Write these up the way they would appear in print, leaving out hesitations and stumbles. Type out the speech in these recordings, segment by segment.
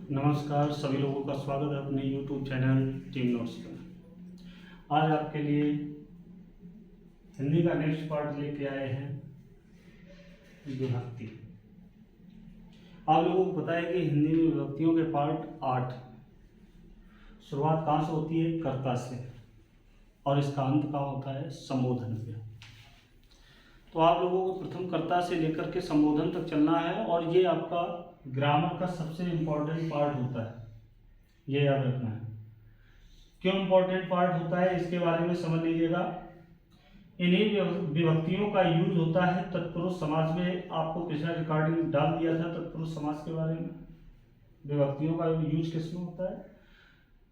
नमस्कार, सभी लोगों का स्वागत है अपने YouTube चैनल टीम नोट्स पर। आज आपके लिए हिंदी का नेक्स्ट पार्ट लेके आए हैं विभक्ति। आप लोगों को पता है कि हिंदी में विभक्तियों के पार्ट 8। शुरुआत कहाँ से होती है? कर्ता से, और इसका अंत कहाँ होता है? संबोधन पे। तो आप लोगों को प्रथम कर्ता से लेकर के संबोधन तक चलना है, और ये आपका ग्रामर का सबसे इम्पोर्टेंट पार्ट होता है, ये याद रखना है। क्यों इम्पोर्टेंट पार्ट होता है इसके बारे में समझ लीजिएगा। इन्हीं विभक्तियों का यूज होता है तत्पुरुष समाज में। आपको पिछला रिकॉर्डिंग डाल दिया था तत्पुरुष समाज के बारे में। विभक्तियों का यूज किसमें होता है?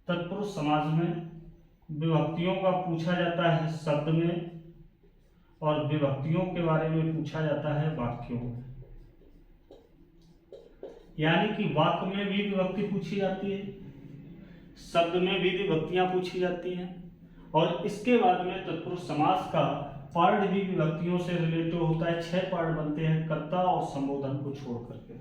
तत्पुरुष समाज में। विभक्तियों का पूछा जाता है शब्द में, और विभक्तियों के बारे में पूछा जाता है वाक्यों में। यानी कि वाक्य में भी विभक्ति पूछी जाती है, शब्द में भी विभक्तियां पूछी जाती हैं, और इसके बाद में तत्पुरुष समास का पार्ट भी विभक्तियों से रिलेटेड होता है। 6 पार्ट बनते हैं कर्ता और संबोधन को छोड़ करके।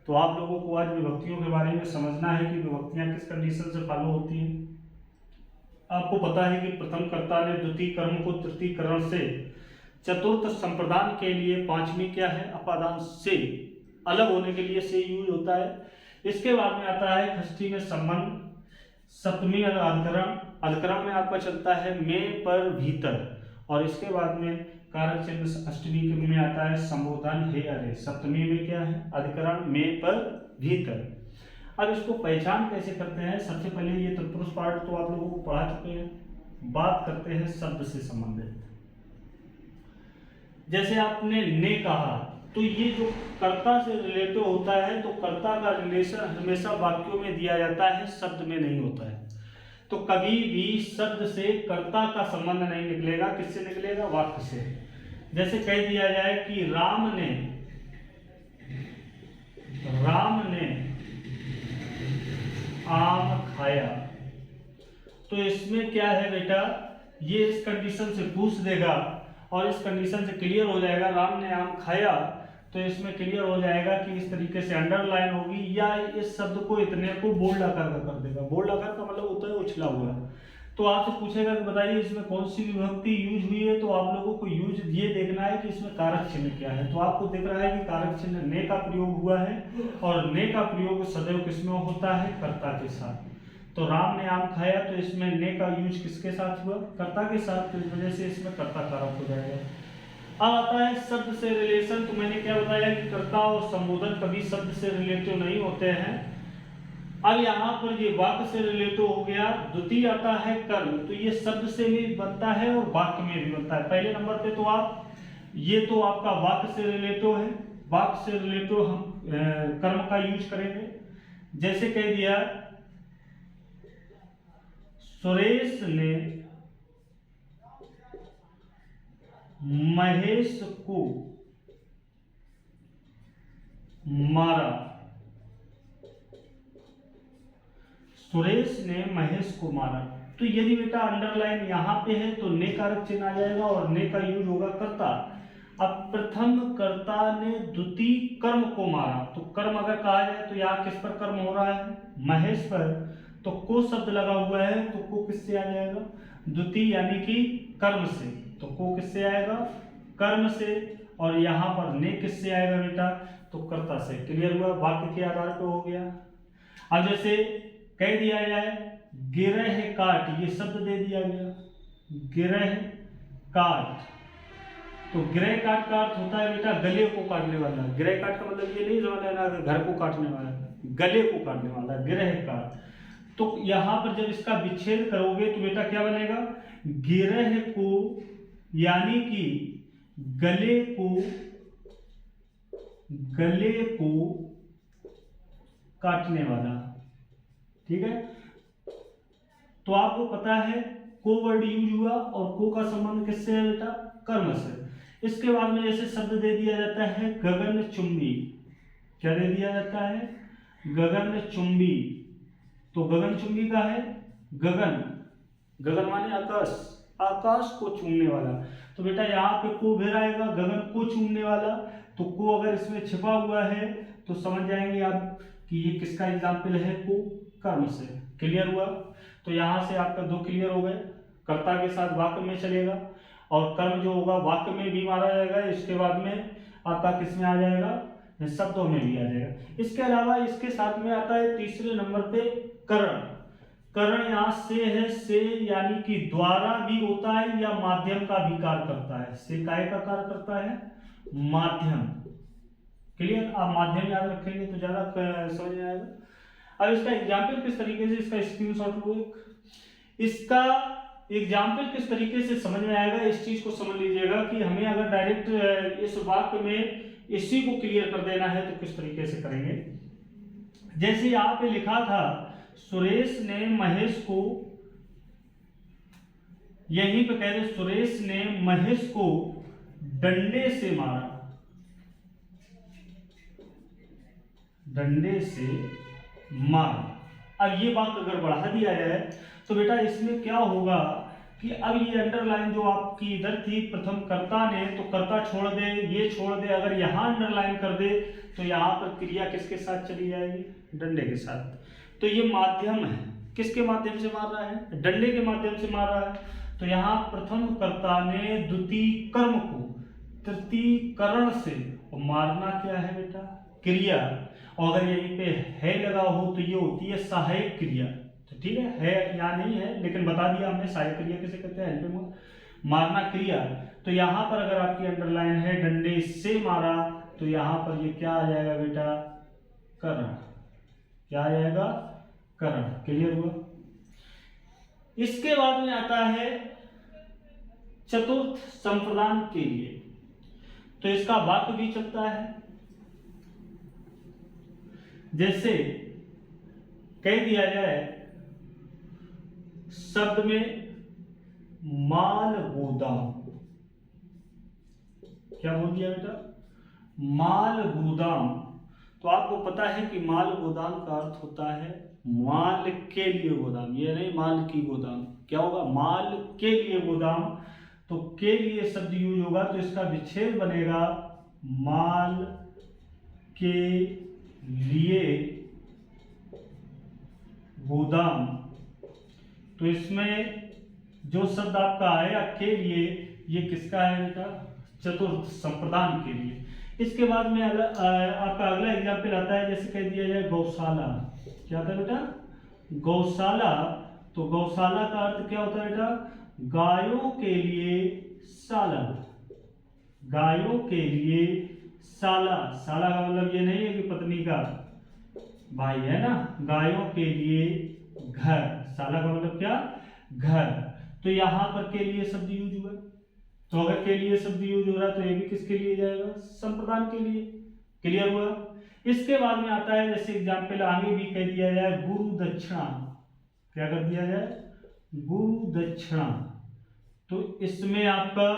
तो आप लोगों को आज विभक्तियों के बारे में समझना है कि विभक्तियां किस कंडीशन से फॉलो होती हैं। आपको पता है कि प्रथम कर्ता ने द्वितीय कर्म को तृतीय करण से चतुर्थ संप्रदान के लिए पांचवी क्या है? अपादान से अलग होने के लिए से यूज होता है। इसके बाद में आता है षष्ठी में संबंध, सप्तमी अधिकरण, अधिकरण में आपका चलता है में पर भीतर, और इसके बाद में कारक चिन्ह अष्टमी में आता है संबोधन हे अरे। सप्तमी में क्या है? अधिकरण में पर भीतर। अब इसको पहचान कैसे करते हैं? सबसे पहले ये तत्पुरुष पार्ट तो आप लोगों को पढ़ा चुके हैं। बात करते हैं शब्द से संबंधित। जैसे आपने ने कहा, तो ये जो कर्ता से रिलेटेड होता है, तो कर्ता का रिलेशन हमेशा वाक्यों में दिया जाता है, शब्द में नहीं होता है। तो कभी भी शब्द से कर्ता का संबंध नहीं निकलेगा। किससे निकलेगा? वाक्य से। जैसे कह दिया जाए कि राम ने आम खाया, तो इसमें क्या है बेटा? ये इस कंडीशन से पूछ देगा, और इस कंडीशन से क्लियर हो जाएगा। राम ने आम खाया, तो इसमें क्लियर हो जाएगा कि इस तरीके से अंडरलाइन होगी, या इस शब्द को इतने को बोल्ड आकार का कर देगा। बोल्ड आकार का मतलब होता है उछला हुआ। तो आपसे पूछेगा कि बताइए इसमें कौन सी विभक्ति यूज हुई है, तो आप लोगों को यूज ये देखना है कि इसमें कारक चिन्ह क्या है। तो आपको दिख रहा है कि कारक चिन्ह ने का प्रयोग हुआ है, और ने का प्रयोग सदैव किसमें होता है? कर्ता के साथ। तो राम ने आम खाया, तो इसमें ने का यूज किसके साथ हुआ? कर्ता के साथ। तो इस वजह से इसमें कर्ता कारक हो जाएगा। अब आता है शब्द से रिलेशन। तो मैंने क्या बताया कि कर्ता और संबोधन कभी शब्द से रिलेटिव नहीं होते हैं। अब यहाँ पर ये वाक्य से रिलेटिव हो गया। द्वितीय आता है कर्म, तो ये शब्द से भी बनता है और वाक्य में भी बनता है। पहले नंबर पे तो आप ये तो आपका वाक्य से रिलेटिव है। वाक्य से रिलेटिव हम कर्म का यूज करेंगे। जैसे कह दिया सुरेश ने महेश को मारा। सुरेश ने महेश को मारा, तो यदि बेटा अंडरलाइन यहां पे है तो ने कारक चिन्ह आ जाएगा, और ने का यूज होगा कर्ता। अब प्रथम कर्ता ने द्वितीय कर्म को मारा, तो कर्म अगर कहा जाए तो यहाँ किस पर कर्म हो रहा है? महेश पर। तो को शब्द लगा हुआ है, तो को किससे आ जाएगा? द्वितीय यानी कि कर्म से। तो को किससे आएगा? कर्म से। और यहाँ पर ने किससे आएगा बेटा? तो कर्ता से। क्लियर हुआ? वाक्य के आधार पर हो गया। अब जैसे कह दिया जाए गिरह काट, ये शब्द दे दिया गया गिरह काट, तो गिरह काट का अर्थ होता है बेटा गले को काटने वाला। गिरह काट का मतलब ये नहीं समझ लेना घर को काटने वाला, गले को काटने वाला गिरह काट। तो यहां पर जब इसका विच्छेद करोगे तो बेटा क्या बनेगा? गिरह को यानी कि गले को काटने वाला। ठीक है, तो आपको पता है को वर्ड यूज हुआ, और को का संबंध किससे है बेटा? कर्म से। इसके बाद में जैसे शब्द दे दिया जाता है गगन चुंबी। क्या दे दिया जाता है? गगन चुंबी। तो गगन चुंबी का है गगन, गगन माने आकाश, आकाश को चूमने वाला। तो बेटा यहाँ पे को भेड़ आएगा, गगन को चूमने वाला। तो को अगर इसमें छिपा हुआ है तो समझ जाएंगे आप कि ये किसका एग्जाम्पल है, को कर्म से। क्लियर हुआ? तो यहाँ से आपका 2 क्लियर हो गए। कर्ता के साथ वाक्य में चलेगा और कर्म जो होगा वाक्य में भी मारा जाएगा, इसके बाद में आपका किस में आ जाएगा, शब्दों में भी आ जाएगा। इसके अलावा इसके साथ में आता है तीसरे नंबर पे करण। करण यहाँ से है, से यानी कि द्वारा भी होता है या माध्यम का भी कार्य करता है। से काय का कार्य करता है, माध्यम। क्लियर? आप माध्यम याद रखेंगे तो ज्यादा समझ में आएगा। अब इसका एग्जाम्पल किस तरीके से, इसका स्क्रीनशॉट लो। इसका एग्जाम्पल किस तरीके से समझ में आएगा, इस चीज को समझ लीजिएगा कि हमें अगर डायरेक्ट इस वाक्य में इसी को क्लियर कर देना है तो किस तरीके से करेंगे। जैसे यहाँ पे लिखा था, सुरेश ने महेश को, यहीं पे कह रहे सुरेश ने महेश को डंडे से मारा, डंडे से मारा। अब ये बात अगर बढ़ा दिया जाए तो बेटा इसमें क्या होगा कि अब ये अंडरलाइन जो आपकी इधर थी प्रथम कर्ता ने, तो कर्ता छोड़ दे, ये छोड़ दे, अगर यहाँ अंडरलाइन कर दे तो यहाँ पर क्रिया किसके साथ चली जाएगी, डंडे के साथ। तो ये माध्यम है, किसके माध्यम से मार रहा है, डंडे के माध्यम से मार रहा है। तो यहाँ प्रथम कर्ता ने द्वितीय कर्म को तृतीय करण से, और मारना क्या है बेटा, क्रिया। और अगर यहीं पे है लगा हो तो ये होती है सहायक क्रिया। तो ठीक है यहाँ नहीं है लेकिन बता दिया हमने सहायक क्रिया किसे कहते हैं, हेल्पिंग वर्ब, मारना क्रिया। तो यहाँ पर अगर आपकी अंडरलाइन है डंडे से मारा, तो यहाँ पर ये क्या आ जाएगा बेटा, करण। क्या आ जाएगा, करण। क्लियर हुआ? इसके बाद में आता है चतुर्थ संप्रदान के लिए। तो इसका वाक्य भी चलता है, जैसे कह दिया जाए शब्द में माल गोदाम। क्या बोल दिया बेटा, माल गोदाम। तो आपको पता है कि माल गोदाम का अर्थ होता है माल के लिए गोदाम, ये नहीं माल की गोदाम। क्या होगा, माल के लिए गोदाम। तो के लिए शब्द यूज होगा तो इसका विच्छेद बनेगा माल के लिए गोदाम। तो इसमें जो शब्द आपका आया के लिए, ये किसका है बेटा, चतुर्थ संप्रदान के लिए। इसके बाद में आपका अगला एग्जाम्पल आता है, जैसे कह दिया जाए गौशाला। क्या होता है बेटा, गौशाला। तो गौशाला का अर्थ क्या होता है बेटा, गायों के लिए शाला। गायों के लिए शाला। शाला का मतलब ये नहीं है कि पत्नी का भाई है ना, गायों के लिए घर। शाला का मतलब क्या, घर। तो यहां पर के लिए शब्द यूज हुआ। तो अगर के लिए शब्द यूज हो रहा है तो ये भी किसके लिए जाएगा, संप्रदान के लिए। क्लियर हुआ? इसके बाद में आता है, जैसे एग्जाम्पल आगे भी कह दिया जाए गुरु दक्षिणा। क्या कर दिया जाए, गुरु दक्षिणा। तो इसमें आपका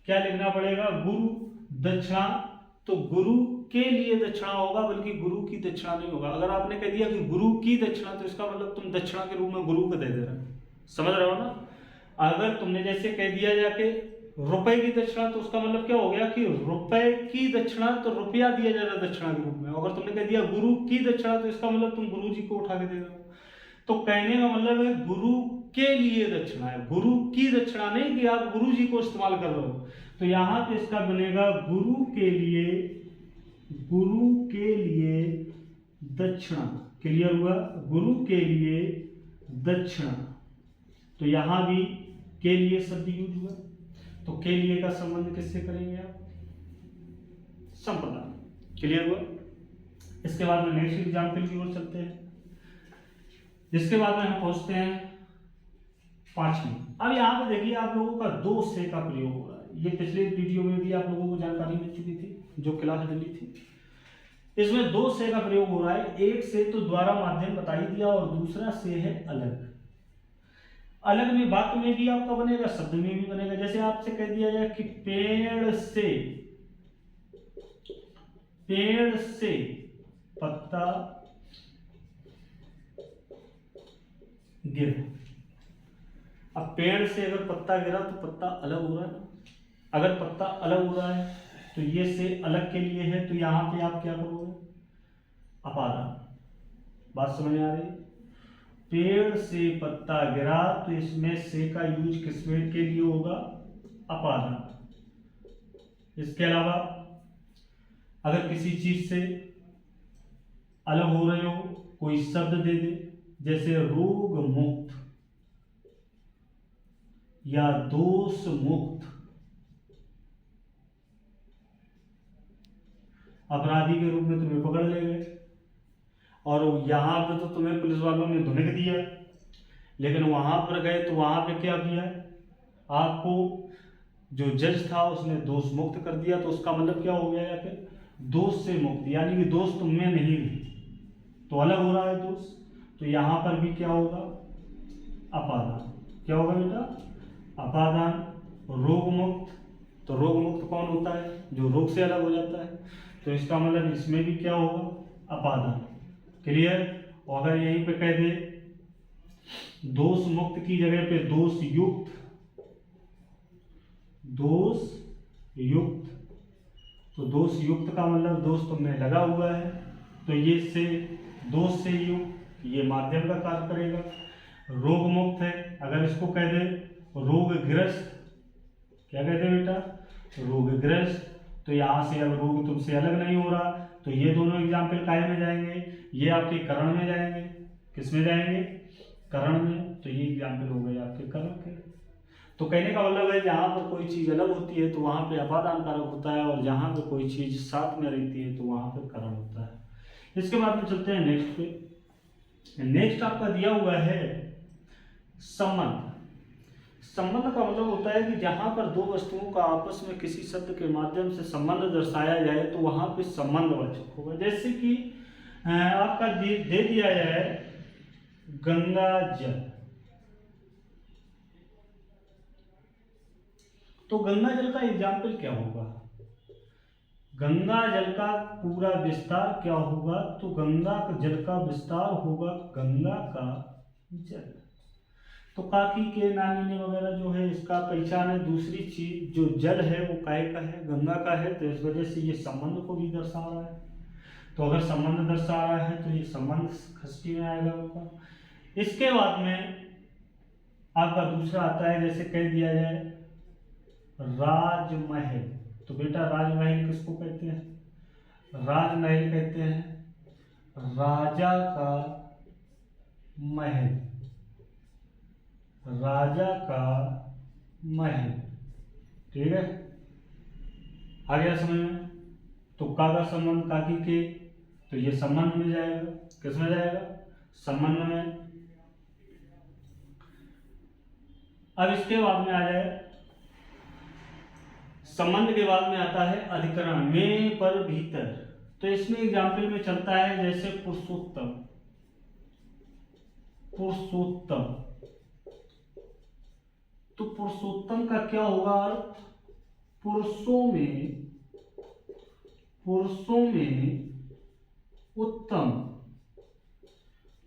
क्या लिखना पड़ेगा, गुरु दक्षिणा। तो गुरु के लिए दक्षिणा होगा, बल्कि गुरु की दक्षिणा नहीं होगा। अगर आपने कह दिया कि गुरु की दक्षिणा, तो इसका मतलब तुम दक्षिणा के रूप में गुरु को दे रहे हो। समझ रहे हो ना? अगर तुमने जैसे कह दिया जाके रुपए की दक्षिणा, तो उसका मतलब क्या हो गया कि रुपए की दक्षिणा, तो रुपया दिया जा रहा है दक्षिणा के रूप में। अगर तुमने कह दिया गुरु की दक्षिणा, तो इसका मतलब तुम गुरु जी को उठा के दे रहे हो। तो कहने का मतलब है गुरु के लिए दक्षिणा है, गुरु की दक्षिणा नहीं कि आप गुरु जी को इस्तेमाल कर रहे हो। तो यहां पे इसका बनेगा गुरु के लिए, गुरु के लिए दक्षिणा। क्लियर हुआ? गुरु के लिए दक्षिणा। तो यहां भी के लिए शब्द यूज हुआ। तो के लिए का संबंध किससे करेंगे आप, संप्रदान। क्लियर हुआ? इसके बाद में नेक्स्ट एग्जाम्पल की ओर चलते हैं। इसके बाद में हम पहुंचते हैं पांचवी। अब यहाँ पे देखिए आप लोगों का दो से का प्रयोग हो रहा है। ये पिछले वीडियो में भी आप लोगों को जानकारी मिल चुकी थी, जो क्लास डली थी। इसमें दो से का प्रयोग हो रहा है। एक से तो द्वारा माध्यम बता ही दिया, और दूसरा से है अलग। अलग में वाक्य में भी आपका बनेगा, शब्द में भी बनेगा। जैसे आपसे कह दिया जाए कि पेड़ से पत्ता गिरा। अब पेड़ से अगर पत्ता गिरा तो पत्ता अलग हो रहा है। अगर पत्ता अलग हो रहा है तो ये से अलग के लिए है, तो यहां पे आप क्या करोगे, अपादान। बात समझ में आ रही है? पेड़ से पत्ता गिरा तो इसमें से का यूज किस में के लिए होगा? अपादान। इसके अलावा अगर किसी चीज से अलग हो रहे हो, कोई शब्द दे दे, जैसे रोग मुक्त या दोष मुक्त, अपराधी के रूप में तुम्हें पकड़ ले गए और यहां पे तो तुम्हें पुलिस वालों ने धुनक दिया, लेकिन वहां पर गए तो वहां पे क्या किया? आपको जो जज था उसने दोष मुक्त कर दिया, तो उसका मतलब क्या हो गया? या फिर दोष से मुक्त, यानी कि दोष तुम में नहीं है, तो अलग हो रहा है दोष। तो यहां पर भी क्या होगा? अपादान। क्या होगा बेटा? अपादान। रोग मुक्त, तो रोग मुक्त कौन होता है? जो रोग से अलग हो जाता है, तो इसका मतलब इसमें भी क्या होगा? अपादान। क्लियर? और अगर यहीं पे कह दे दोष मुक्त की जगह पे दोष युक्त, दोष युक्त, तो दोष युक्त का मतलब दोष तुमने लगा हुआ है, तो ये से दोष से युक्त, ये माध्यम का कार्य करेगा। रोग मुक्त है, अगर इसको कह दे रोगग्रस्त, क्या कहते हैं बेटा? रोगग्रस्त, तो यहां से अब रोग तुमसे अलग नहीं हो रहा, तो ये दोनों एग्जाम्पल काय में जाएंगे? ये आपके करण में जाएंगे। किस में जाएंगे? करण में। तो ये एग्जाम्पल हो गए आपके करण के। तो कहने का मतलब है जहां पर कोई चीज अलग होती है तो वहां पे अपादान कारक होता है, और जहां पर कोई चीज साथ में रहती है तो वहां पर करण होता है। इसके बाद में चलते हैं नेक्स्ट पे। नेक्स्ट आपका दिया हुआ है संबंध। संबंध का मतलब होता है कि जहां पर दो वस्तुओं का आपस में किसी शब्द के माध्यम से संबंध दर्शाया जाए तो वहां पे संबंधवाचक होगा। जैसे कि आपका दे दिया जाए गंगा जल, तो गंगा जल का एग्जाम्पल क्या होगा? गंगा जल का पूरा विस्तार क्या होगा? तो गंगा जल का विस्तार होगा गंगा का जल। तो काकी के नानी ने वगैरह जो है इसका पहचान है। दूसरी चीज जो जल है वो काहे का है? गंगा का है, तो इस वजह से ये संबंध को भी दर्शा रहा है। तो अगर संबंध दर्शा रहा है तो ये संबंध षष्ठी में आएगा आपका। इसके बाद में आपका दूसरा आता है, जैसे कह दिया जाए राजमहल, तो बेटा राजमहल किसको कहते हैं? राजमहल कहते हैं राजा का महल, राजा का महल। ठीक है, आ गया समझ में? तो का संबंध काकी के, तो ये संबंध में जाएगा। किस में जाएगा? संबंध में। अब इसके बाद में आ जाए, संबंध के बाद में आता है अधिकरण में पर भीतर। तो इसमें एग्जाम्पल में चलता है जैसे पुरुषोत्तम, पुरुषोत्तम, तो पुरुषोत्तम का क्या होगा अर्थ? पुरुषों में, पुरुषों में उत्तम।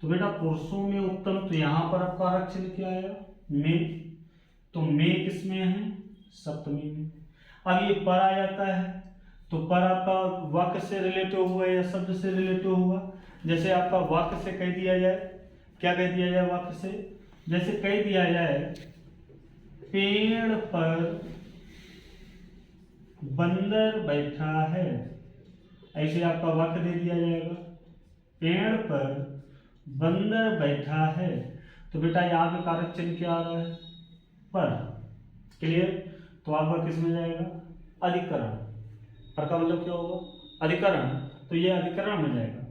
तो बेटा पुरुषों में उत्तम, तो यहां पर आपका आरक्षण क्या आएगा? में। तो में किस में है? सप्तमी में। अब ये पर आ जाता है, तो पर आपका वाक्य से रिलेटिव हुआ या शब्द से रिलेटिव हुआ। जैसे आपका वाक्य से कह दिया जाए, क्या कह दिया जाए वाक्य से? जैसे कह दिया जाए पेड़ पर बंदर बैठा है, ऐसे आपका वाक्य दे दिया जाएगा। पेड़ पर बंदर बैठा है, तो बेटा यहाँ पे कारक चिन्ह क्या आ रहा है? पर। क्लियर? तो आपका किस में जाएगा? अधिकरण। पर का मतलब क्या होगा? अधिकरण, तो ये अधिकरण में जाएगा।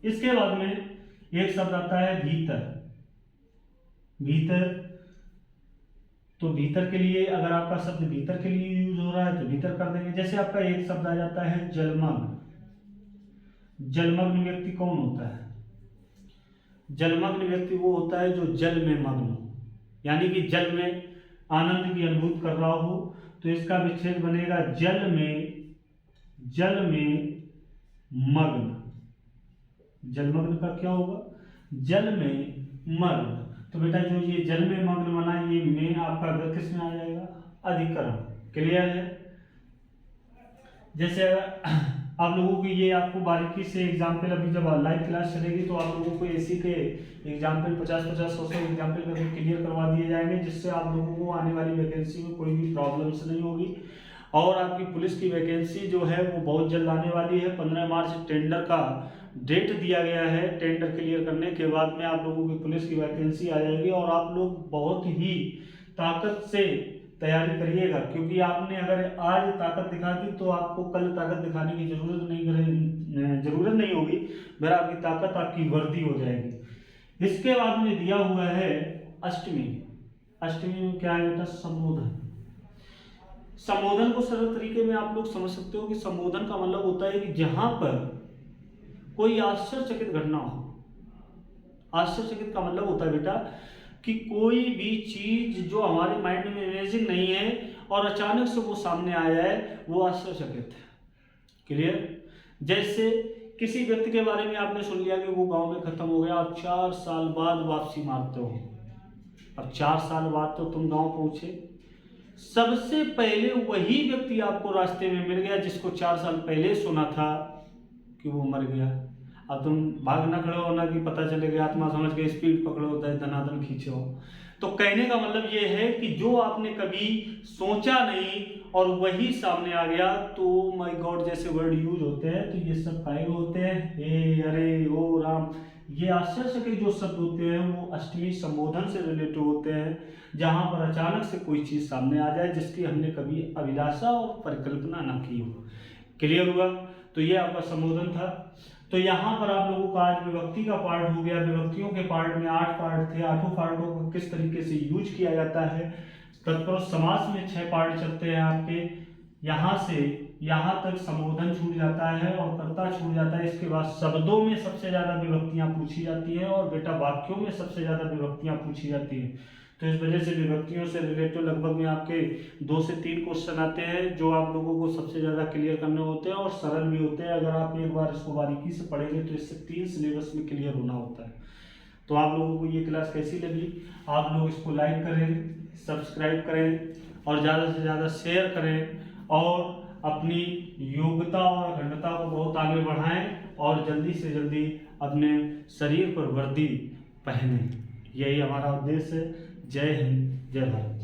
इसके बाद में एक शब्द आता है भीतर। भीतर, तो भीतर के लिए अगर आपका शब्द भीतर के लिए यूज हो रहा है तो भीतर कर देंगे। जैसे आपका एक शब्द आ जाता है जलमग्न। जलमग्न व्यक्ति कौन होता है? जलमग्न व्यक्ति वो होता है जो जल में मग्न हो, यानी कि जल में आनंद की अनुभूति कर रहा हो। तो इसका विच्छेद बनेगा जल में, जल में मग्न। जलमग्न का क्या होगा? जल में मग्न। तो बेटा जो ये जल में मग्न बना, ये में आपका किस में आ जाएगा? अधिकरण। क्लियर है? जैसे आप लोगों को ये आपको बारीकी से एग्जाम्पल, अभी जब लाइव क्लास चलेगी तो आप लोगों को एसी के एग्जाम्पल 50-50, 100 एग्जाम्पल करके क्लियर करवा दिए जाएंगे, जिससे आप लोगों को आने वाली वैकेंसी में कोई भी प्रॉब्लम्स नहीं होगी। और आपकी पुलिस की वैकेंसी जो है वो बहुत जल्द आने वाली है। 15 मार्च टेंडर का डेट दिया गया है। टेंडर क्लियर करने के बाद में आप लोगों की पुलिस की वैकेंसी आ जाएगी और आप लोग बहुत ही ताकत से तैयारी करिएगा, क्योंकि आपने अगर आज ताकत दिखा दी तो आपको कल ताकत दिखाने की जरूरत नहीं होगी। मेरा आपकी ताकत आपकी वर्दी हो जाएगी। इसके बाद में दिया हुआ है अष्टमी। अष्टमी में क्या है बेटा? संबोधन। संबोधन को सरल तरीके में आप लोग समझ सकते हो कि संबोधन का मतलब होता है कि जहां पर कोई आश्चर्यचकित घटना हो। आश्चर्यचकित का मतलब होता है बेटा कि कोई भी चीज जो हमारे माइंड में इमेजिन नहीं है और अचानक से वो सामने आ जाए, वो आश्चर्यचकित है। क्लियर? जैसे किसी व्यक्ति के बारे में आपने सुन लिया कि वो गांव में खत्म हो गया, आप 4 साल बाद वापसी मारते हो। अब 4 साल बाद तो तुम गांव पहुंचे, सबसे पहले वही व्यक्ति आपको रास्ते में मिल गया जिसको 4 साल पहले सुना था कि वो मर गया। अब तुम भाग ना खड़े हो ना कि पता चलेगा, आत्मा समझ के स्पीड पकड़ो, धनाधन खींचो। तो कहने का मतलब ये है कि जो आपने कभी सोचा नहीं और वही सामने आ गया, तो माय गॉड जैसे वर्ड यूज होते हैं, तो ये सब काय होते हैं? हे, अरे, ओ राम। ये आश्चर्य के जो शब्द होते हैं वो अष्टमी संबोधन से रिलेटेड होते हैं, जहां पर अचानक से कोई चीज सामने आ जाए जिसकी हमने कभी अभिलाषा और परिकल्पना ना की हो। क्लियर हुआ? तो ये आपका संबोधन था। तो यहाँ पर आप लोगों का आज विभक्ति का पार्ट हो गया। विभक्तियों के पार्ट में 8 पार्ट थे। 8 पार्टों को किस तरीके से यूज किया जाता है। तत्पुरुष समास में 6 पार्ट चलते हैं आपके। यहाँ से यहाँ तक संबोधन छूट जाता है और कर्ता छूट जाता है। इसके बाद शब्दों में सबसे ज्यादा विभक्तियां पूछी जाती है और बेटा वाक्यों में सबसे ज्यादा विभक्तियां पूछी जाती है। तो इस वजह से विभक्तियों से रिलेटेड लगभग में आपके 2 से 3 क्वेश्चन आते हैं, जो आप लोगों को सबसे ज़्यादा क्लियर करने होते हैं और सरल भी होते हैं। अगर आप एक बार इसको बारीकी से पढ़ेंगे तो इससे 3 सिलेबस में क्लियर होना होता है। तो आप लोगों को ये क्लास कैसी लगी? आप लोग इसको लाइक करें, सब्सक्राइब करें और ज़्यादा से ज़्यादा शेयर करें और अपनी योग्यता और अखंडता को बहुत आगे बढ़ाएं और जल्दी से जल्दी अपने शरीर पर वर्दी पहनें। यही हमारा उद्देश्य है। जय हिंद, जय भारत।